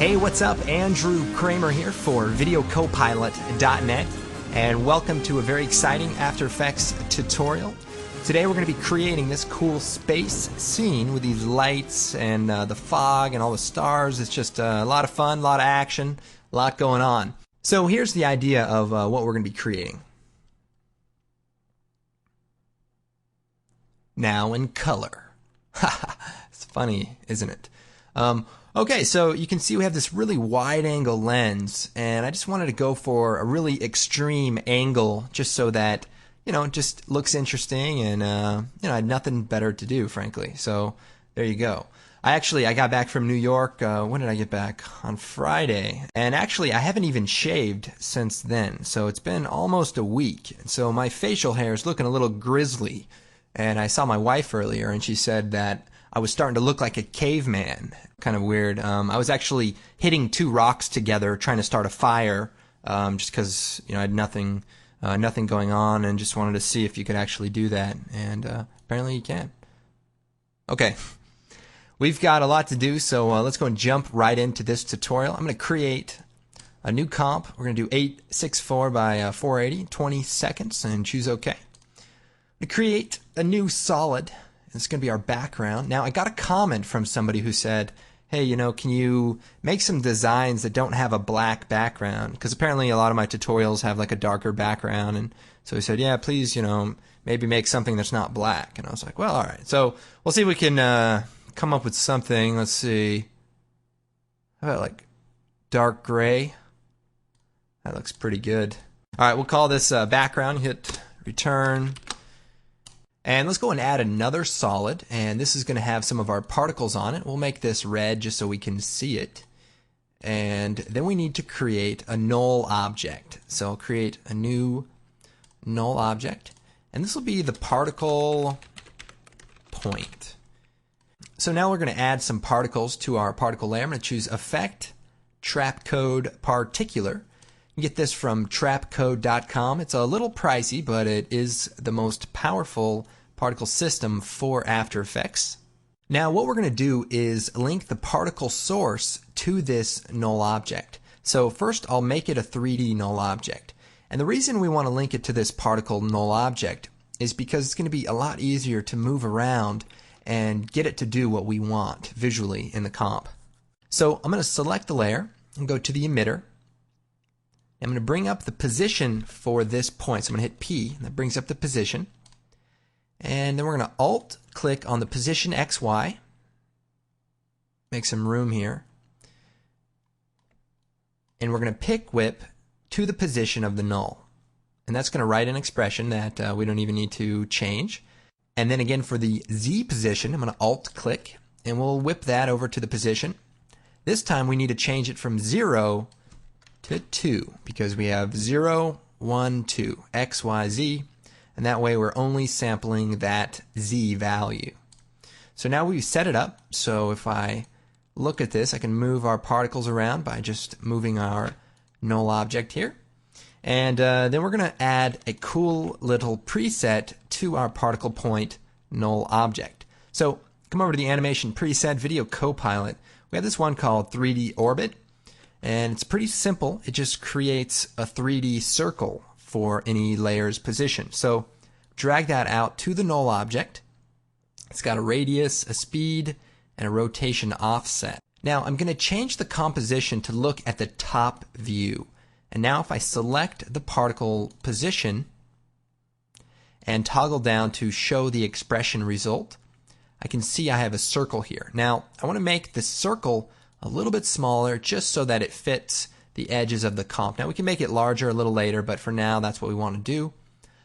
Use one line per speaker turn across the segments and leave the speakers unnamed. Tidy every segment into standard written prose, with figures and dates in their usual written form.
Hey, what's up? Andrew Kramer here for VideoCopilot.net, and welcome to a very exciting After Effects tutorial. Today we're going to be creating this cool space scene with these lights and the fog and all the stars. It's just a lot of fun, a lot of action, a lot going on. So here's the idea of what we're going to be creating. Now in color. It's funny, isn't it? Okay, so you can see we have this really wide angle lens, and I just wanted to go for a really extreme angle just so that, you know, it just looks interesting, and, you know, I had nothing better to do, frankly. So there you go. I got back from New York, when did I get back? On Friday. And actually, I haven't even shaved since then, so it's been almost a week. So my facial hair is looking a little grizzly, and I saw my wife earlier, and she said that I was starting to look like a caveman. Kind of weird. I was actually hitting two rocks together trying to start a fire, just because, you know, I had nothing going on, and just wanted to see if you could actually do that, and apparently you can. Okay, we've got a lot to do, so let's go and jump right into this tutorial. I'm going to create a new comp. We're going to do 864 by 480, 20 seconds, and choose OK. I'm going to create a new solid. It's going to be our background. Now, I got a comment from somebody who said, hey, you know, can you make some designs that don't have a black background? Because apparently a lot of my tutorials have like a darker background. And so he said, yeah, please, you know, maybe make something that's not black. And I was like, well, all right. So we'll see if we can come up with something. Let's see. How about like dark gray? That looks pretty good. All right, we'll call this background. Hit return. And let's go and add another solid, and this is going to have some of our particles on it. We'll make this red just so we can see it. And then we need to create a null object. So I'll create a new null object, and this will be the particle point. So now we're going to add some particles to our particle layer. I'm going to choose Effect, Trapcode Particular. You get this from trapcode.com. It's a little pricey, but it is the most powerful particle system for After Effects. Now what we're going to do is link the particle source to this null object. So first I'll make it a 3D null object. And the reason we want to link it to this particle null object is because it's going to be a lot easier to move around and get it to do what we want visually in the comp. So I'm going to select the layer and go to the emitter. I'm going to bring up the position for this point. So I'm going to hit P, and that brings up the position. And then we're going to Alt-click on the position XY. Make some room here. And we're going to pick whip to the position of the null. And that's going to write an expression that we don't even need to change. And then again for the Z position, I'm going to Alt-click, and we'll whip that over to the position. This time we need to change it from 0 to 2 because we have 0, 1, 2, X, Y, Z, and that way we're only sampling that Z value. So now we've set it up, so if I look at this, I can move our particles around by just moving our null object here. And then we're going to add a cool little preset to our particle point null object. So come over to the animation preset, Video Copilot. We have this one called 3D Orbit. And it's pretty simple. It just creates a 3D circle for any layer's position. So drag that out to the null object. It's got a radius, a speed, and a rotation offset. Now I'm going to change the composition to look at the top view. And now if I select the particle position and toggle down to show the expression result, I can see I have a circle here. Now I want to make the circle a little bit smaller just so that it fits the edges of the comp. Now we can make it larger a little later, but for now that's what we want to do.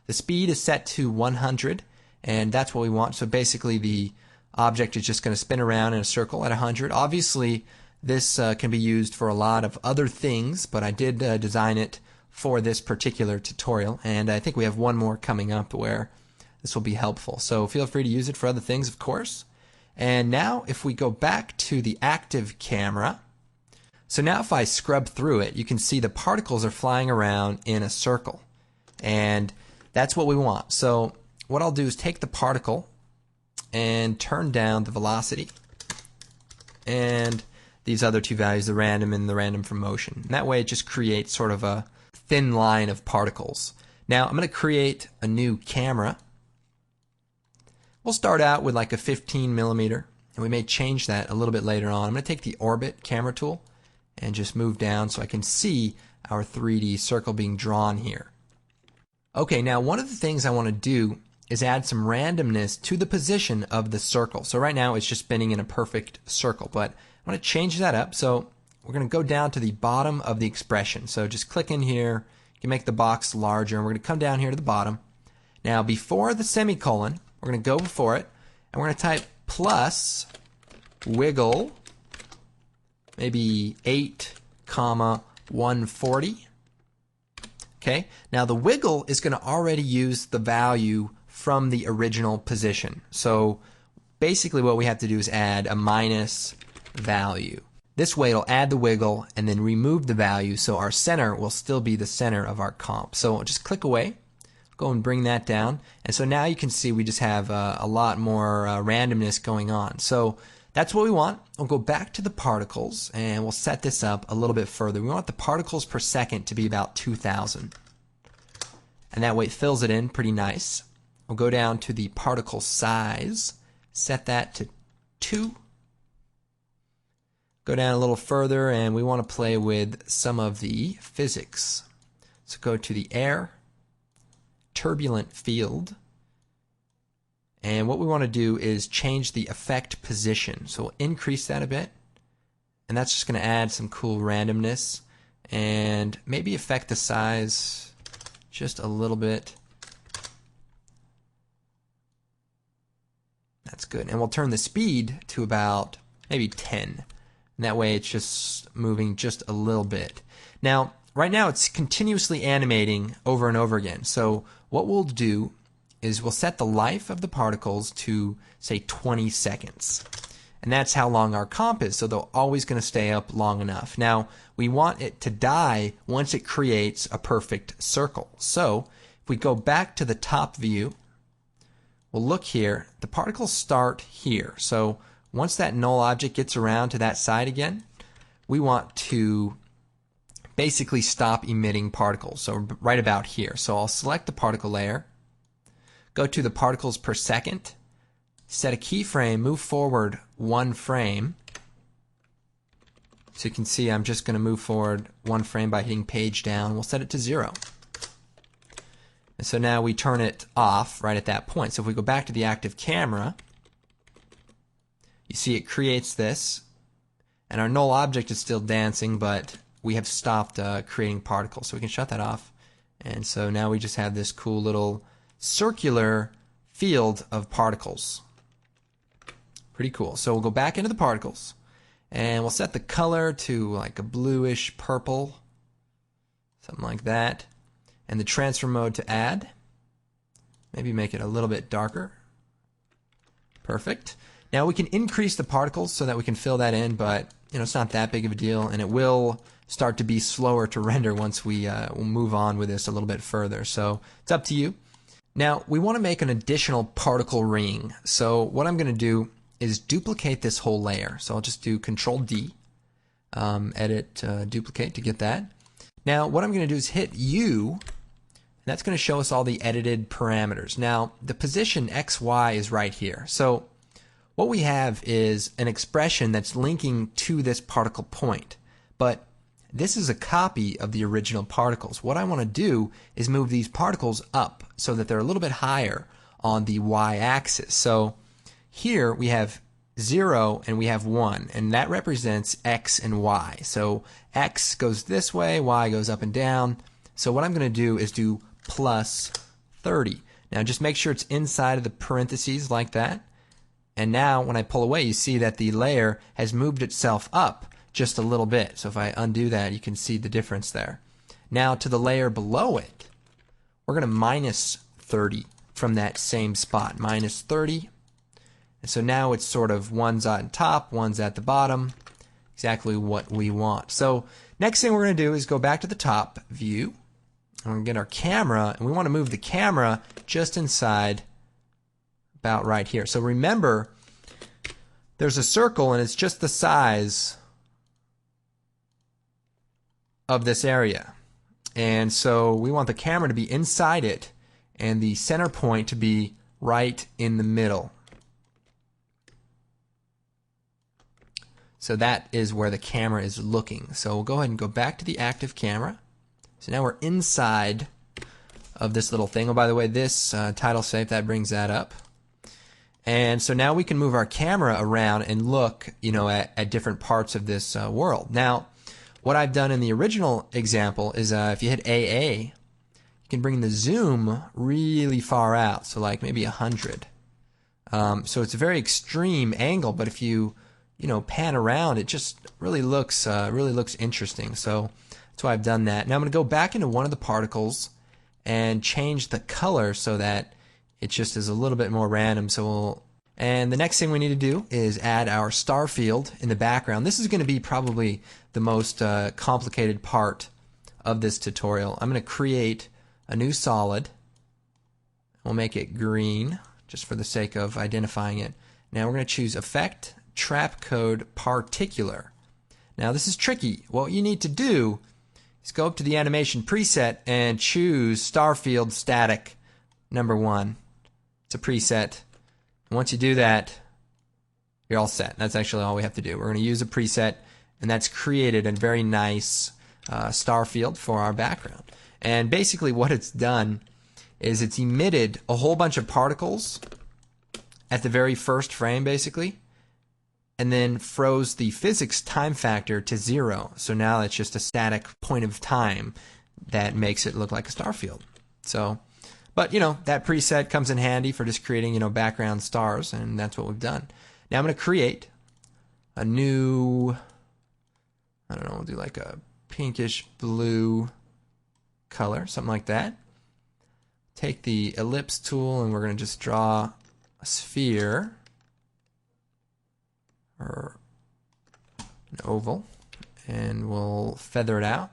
The speed is set to 100, and that's what we want. So basically the object is just going to spin around in a circle at 100. Obviously this can be used for a lot of other things, but I did design it for this particular tutorial, and I think we have one more coming up where this will be helpful. So feel free to use it for other things, of course. And now if we go back to the active camera, so now if I scrub through it, you can see the particles are flying around in a circle. And that's what we want. So what I'll do is take the particle and turn down the velocity. And these other two values, the random and the random from motion. And that way it just creates sort of a thin line of particles. Now I'm going to create a new camera. We'll start out with like a 15 millimeter, and we may change that a little bit later on. I'm going to take the orbit camera tool and just move down so I can see our 3D circle being drawn here. Okay, now one of the things I want to do is add some randomness to the position of the circle. So right now it's just spinning in a perfect circle, but I want to change that up. So we're going to go down to the bottom of the expression. So just click in here, you can make the box larger, and we're going to come down here to the bottom. Now before the semicolon, we're going to go before it, and we're going to type plus wiggle, maybe 8, 140. Okay, now the wiggle is going to already use the value from the original position. So basically what we have to do is add a minus value. This way it'll add the wiggle and then remove the value, so our center will still be the center of our comp. So just click away, go and bring that down, and so now you can see we just have a lot more randomness going on. So that's what we want. We'll go back to the particles and we'll set this up a little bit further. We want the particles per second to be about 2,000. And that way it fills it in pretty nice. We'll go down to the particle size, set that to 2. Go down a little further and we want to play with some of the physics. So go to the air, turbulent field. And what we want to do is change the effect position. So we'll increase that a bit. And that's just going to add some cool randomness. And maybe affect the size just a little bit. That's good. And we'll turn the speed to about maybe 10. And that way it's just moving just a little bit. Now, right now it's continuously animating over and over again. So what we'll do is we'll set the life of the particles to, say, 20 seconds. And that's how long our comp is, so they're always going to stay up long enough. Now, we want it to die once it creates a perfect circle. So, if we go back to the top view, we'll look here, the particles start here. So, once that null object gets around to that side again, we want to basically stop emitting particles. So, right about here. So, I'll select the particle layer, go to the particles per second, set a keyframe, move forward 1 frame. So you can see I'm just going to move forward 1 frame by hitting page down. We'll set it to 0. And so now we turn it off right at that point. So if we go back to the active camera, you see it creates this, and our null object is still dancing, but we have stopped creating particles. So we can shut that off. And so now we just have this cool little circular field of particles. Pretty cool. So we'll go back into the particles and we'll set the color to like a bluish purple, something like that, and the transfer mode to add. Maybe make it a little bit darker. Perfect. Now we can increase the particles so that we can fill that in, but it's not that big of a deal, and it will start to be slower to render once we'll move on with this a little bit further. So it's up to you. Now we want to make an additional particle ring. So what I'm going to do is duplicate this whole layer. So I'll just do Control D, edit, duplicate to get that. Now what I'm going to do is hit U, and that's going to show us all the edited parameters. Now the position XY is right here. So what we have is an expression that's linking to this particle point, but this is a copy of the original particles. What I want to do is move these particles up so that they're a little bit higher on the y-axis. So here we have 0 and we have 1, and that represents x and y. So x goes this way, y goes up and down. So what I'm going to do is do plus 30. Now just make sure it's inside of the parentheses like that. And now when I pull away, you see that the layer has moved itself up just a little bit. So if I undo that, you can see the difference there. Now to the layer below it, we're going to minus 30 from that same spot. Minus 30. And so now it's sort of one's on top, one's at the bottom. Exactly what we want. So next thing we're going to do is go back to the top view. And we're going to get our camera, and we want to move the camera just inside about right here. So remember, there's a circle and it's just the size of this area. And so we want the camera to be inside it and the center point to be right in the middle. So that is where the camera is looking. So we'll go ahead and go back to the active camera. So now we're inside of this little thing. Oh, by the way, this title safe, that brings that up. And so now we can move our camera around and look, at different parts of this world. Now, what I've done in the original example is if you hit AA, you can bring the zoom really far out, so like maybe 100. So it's a very extreme angle, but if you pan around, it just really looks interesting. So that's why I've done that. Now I'm going to go back into one of the particles and change the color so that it just is a little bit more random. And the next thing we need to do is add our star field in the background. This is going to be probably the most complicated part of this tutorial. I'm going to create a new solid. We'll make it green just for the sake of identifying it. Now we're going to choose Effect, Trap Code, Particular. Now this is tricky. What you need to do is go up to the animation preset and choose Star Field Static #1. It's a preset. Once you do that, you're all set. That's actually all we have to do. We're going to use a preset, and that's created a very nice star field for our background. And basically what it's done is it's emitted a whole bunch of particles at the very first frame, basically, and then froze the physics time factor to 0. So now it's just a static point of time that makes it look like a star field. So, but that preset comes in handy for just creating background stars, and that's what we've done. Now I'm going to create a new, I don't know, we'll do like a pinkish blue color, something like that. Take the ellipse tool and we're going to just draw a sphere or an oval, and we'll feather it out.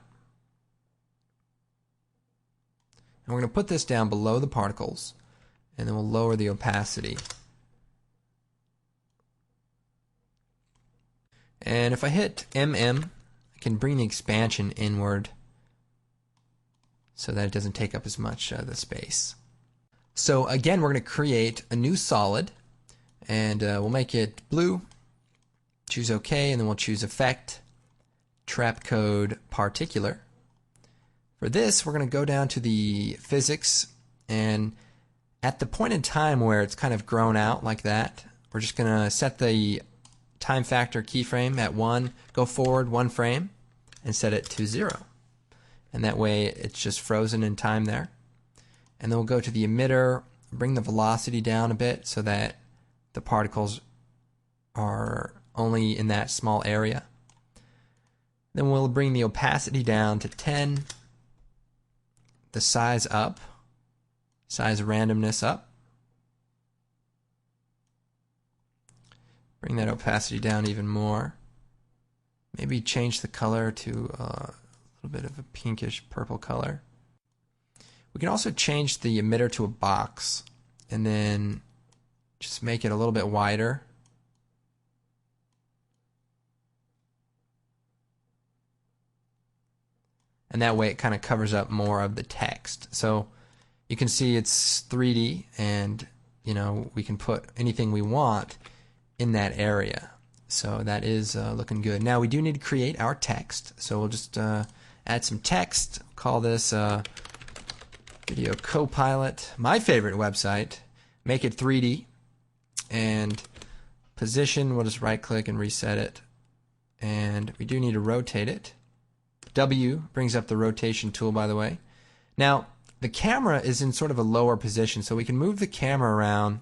And we're going to put this down below the particles, and then we'll lower the opacity. And if I hit MM, I can bring the expansion inward so that it doesn't take up as much of the space. So again, we're going to create a new solid, and we'll make it blue. Choose OK, and then we'll choose Effect, Trap Code, Particular. For this, we're going to go down to the physics, and at the point in time where it's kind of grown out like that, we're just going to set the time factor keyframe at 1, go forward 1 frame, and set it to 0. And that way it's just frozen in time there. And then we'll go to the emitter, bring the velocity down a bit so that the particles are only in that small area. Then we'll bring the opacity down to 10, the size up, size randomness up. Bring that opacity down even more. Maybe change the color to a little bit of a pinkish purple color. We can also change the emitter to a box and then just make it a little bit wider. And that way it kind of covers up more of the text. So you can see it's 3D, and we can put anything we want in that area. So that is looking good. Now we do need to create our text. So we'll just add some text. Call this Video Copilot. My favorite website. Make it 3D. And position, we'll just right click and reset it. And we do need to rotate it. W brings up the rotation tool, by the way. Now, the camera is in sort of a lower position, so we can move the camera around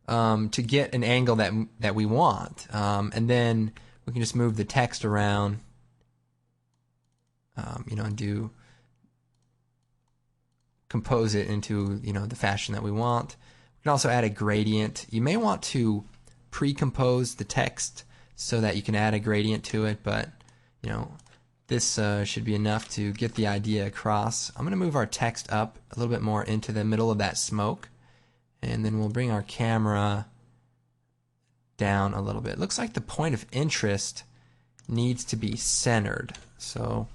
to get an angle that we want. And then we can just move the text around, and compose it into, the fashion that we want. We can also add a gradient. You may want to pre-compose the text so that you can add a gradient to it, but this should be enough to get the idea across. I'm going to move our text up a little bit more into the middle of that smoke, and then we'll bring our camera down a little bit. It looks like the point of interest needs to be centered. So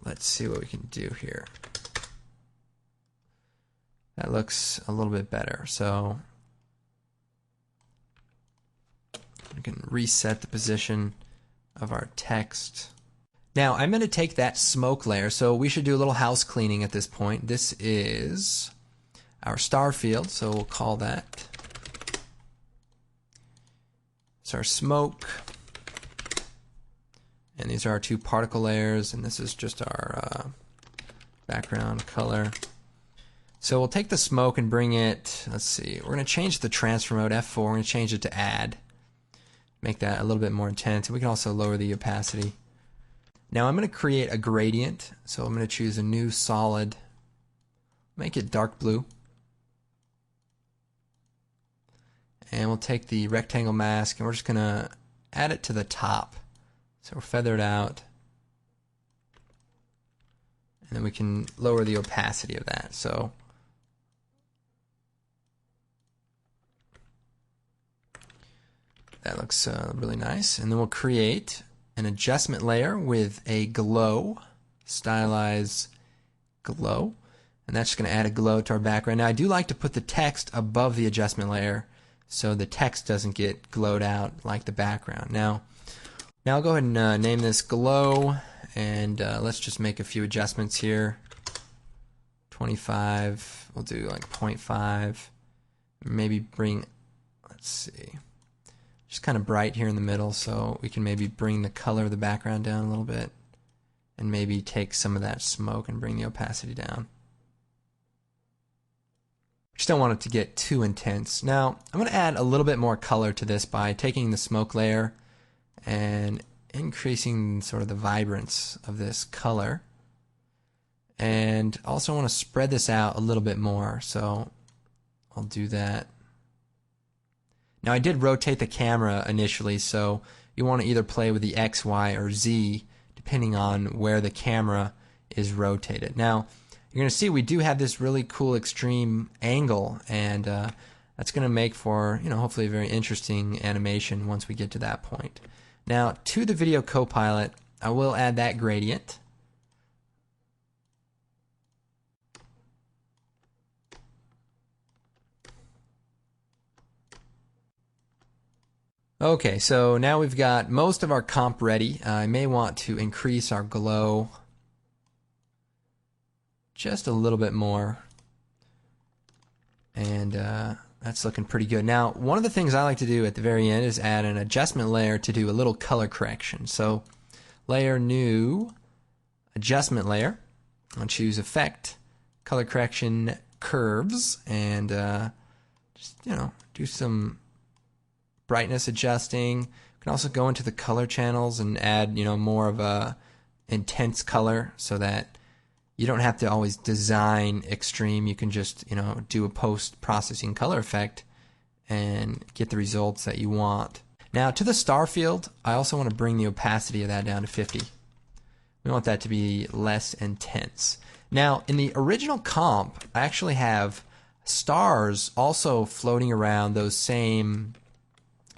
let's see what we can do here. That looks a little bit better. So we can reset the position of our text. Now I'm going to take that smoke layer, so we should do a little house cleaning at this point. This is our star field, so we'll call that. It's our smoke. And these are our two particle layers, and this is just our background color. So we'll take the smoke and bring it, let's see, we're going to change the transfer mode, F4, we're going to change it to add. Make that a little bit more intense, and we can also lower the opacity. Now I'm going to create a gradient, so I'm going to choose a new solid, make it dark blue. And we'll take the rectangle mask and we're just going to add it to the top. So we'll feather it out. And then we can lower the opacity of that. So that looks really nice. And then we'll create an adjustment layer with a glow, stylize glow. And that's just going to add a glow to our background. Now I do like to put the text above the adjustment layer so the text doesn't get glowed out like the background. Now I'll go ahead and name this glow, and let's just make a few adjustments here. 25, we'll do like 0.5, maybe bring, let's see, just kind of bright here in the middle, so we can maybe bring the color of the background down a little bit, and maybe take some of that smoke and bring the opacity down. Just don't want it to get too intense. Now I'm going to add a little bit more color to this by taking the smoke layer and increasing sort of the vibrance of this color, and also want to spread this out a little bit more, so I'll do that. Now I did rotate the camera initially, so you want to either play with the X, Y, or Z depending on where the camera is rotated. Now you're going to see we do have this really cool extreme angle, and that's going to make for, hopefully a very interesting animation once we get to that point. Now to the Video Copilot, I will add that gradient. Okay, so now we've got most of our comp ready. I may want to increase our glow just a little bit more, and that's looking pretty good. Now one of the things I like to do at the very end is add an adjustment layer to do a little color correction. So layer, new adjustment layer, I'll choose effect, color correction, curves, and just do some brightness adjusting. You can also go into the color channels and add more of a intense color so that you don't have to always design extreme. You can just do a post-processing color effect and get the results that you want. Now to the star field, I also want to bring the opacity of that down to 50. We want that to be less intense. Now in the original comp, I actually have stars also floating around those same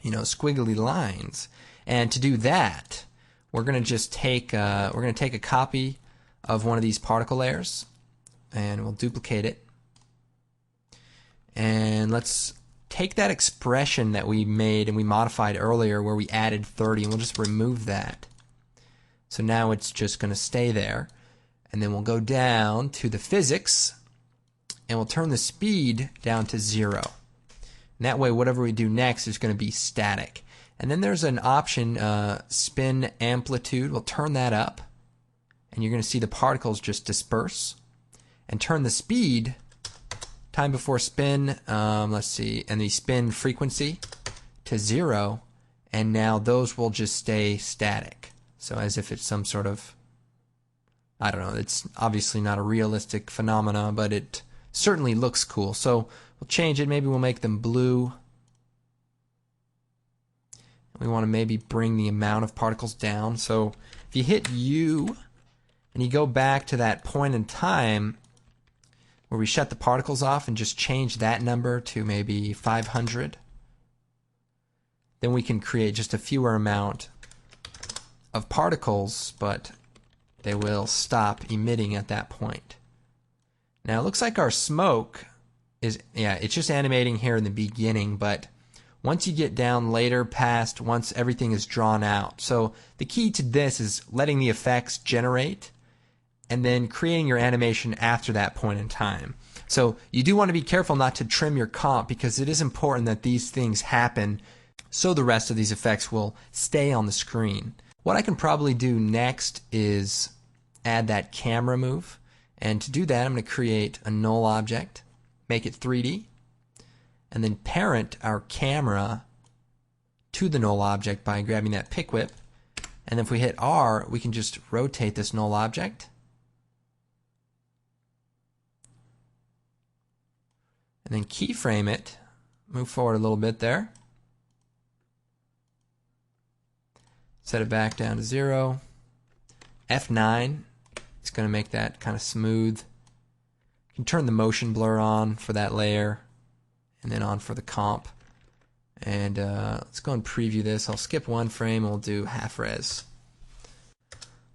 squiggly lines, and to do that we're going to just take a copy of one of these particle layers, and we'll duplicate it, and let's take that expression that we made and we modified earlier where we added 30, and we'll just remove that. So now it's just going to stay there, and then we'll go down to the physics and we'll turn the speed down to 0. And that way whatever we do next is going to be static. And then there's an option, spin amplitude. We'll turn that up, and you're going to see the particles just disperse. And turn the speed, time before spin, let's see, and the spin frequency to 0, and now those will just stay static. So as if it's some sort of, I don't know, it's obviously not a realistic phenomena, but it certainly looks cool. So we'll change it. Maybe we'll make them blue. We want to maybe bring the amount of particles down. So if you hit U and you go back to that point in time where we shut the particles off and just change that number to maybe 500, then we can create just a fewer amount of particles, but they will stop emitting at that point. Now it looks like our smoke is, it's just animating here in the beginning, but once you get down later past, once everything is drawn out. So the key to this is letting the effects generate and then creating your animation after that point in time. So you do want to be careful not to trim your comp, because it is important that these things happen so the rest of these effects will stay on the screen. What I can probably do next is add that camera move. And to do that, I'm going to create a null object, make it 3D, and then parent our camera to the null object by grabbing that pick whip. And if we hit R, we can just rotate this null object. And then keyframe it, move forward a little bit there. Set it back down to 0. F9, it's going to make that kind of smooth. You can turn the motion blur on for that layer, and then on for the comp. And let's go and preview this. I'll skip one frame and we'll do half res.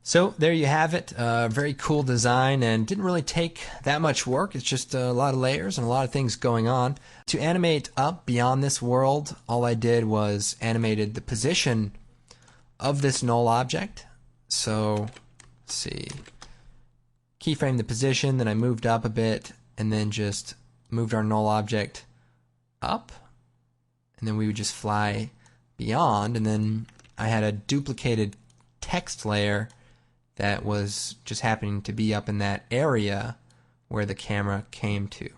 So there you have it. Very cool design, and didn't really take that much work. It's just a lot of layers and a lot of things going on. To animate up beyond this world, all I did was animated the position of this null object. So let's see. Keyframe the position, then I moved up a bit, and then just moved our null object up, and then we would just fly beyond, and then I had a duplicated text layer that was just happening to be up in that area where the camera came to.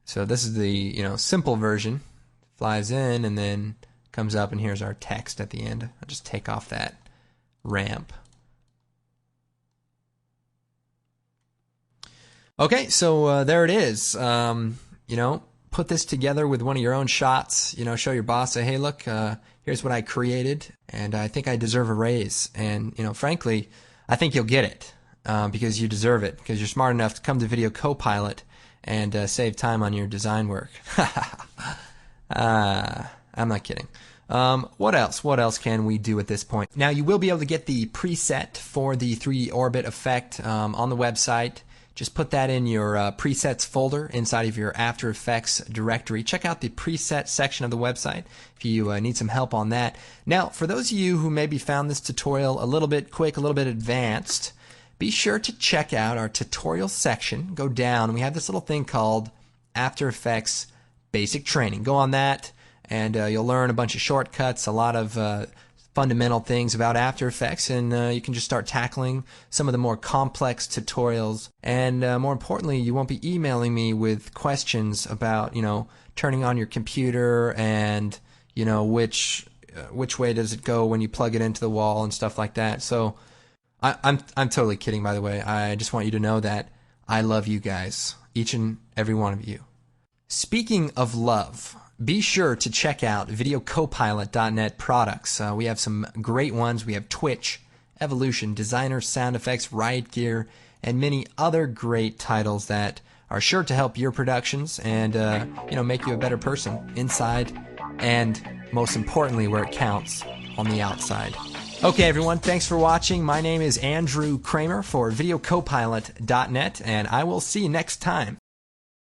So this is the simple version. Flies in and then comes up, and here's our text at the end. I'll just take off that ramp. Okay, so there it is. Put this together with one of your own shots. Show your boss, say, hey, look, here's what I created, and I think I deserve a raise. And frankly, I think you'll get it because you deserve it, because you're smart enough to come to Video Copilot and save time on your design work. I'm not kidding. What else? What else can we do at this point? Now, you will be able to get the preset for the 3D orbit effect on the website. Just put that in your presets folder inside of your After Effects directory. Check out the preset section of the website if you need some help on that. Now, for those of you who maybe found this tutorial a little bit quick, a little bit advanced, be sure to check out our tutorial section. Go down, and we have this little thing called After Effects Basic Training. Go on that, and you'll learn a bunch of shortcuts, a lot of fundamental things about After Effects, and you can just start tackling some of the more complex tutorials. And more importantly, you won't be emailing me with questions about turning on your computer and which way does it go when you plug it into the wall and stuff like that. So I'm totally kidding, by the way. I just want you to know that I love you guys, each and every one of you. Speaking of love, be sure to check out VideoCopilot.net products. We have some great ones. We have Twitch, Evolution, Designer, Sound Effects, Riot Gear, and many other great titles that are sure to help your productions and make you a better person inside and, most importantly, where it counts, on the outside. Okay, everyone, thanks for watching. My name is Andrew Kramer for VideoCopilot.net, and I will see you next time.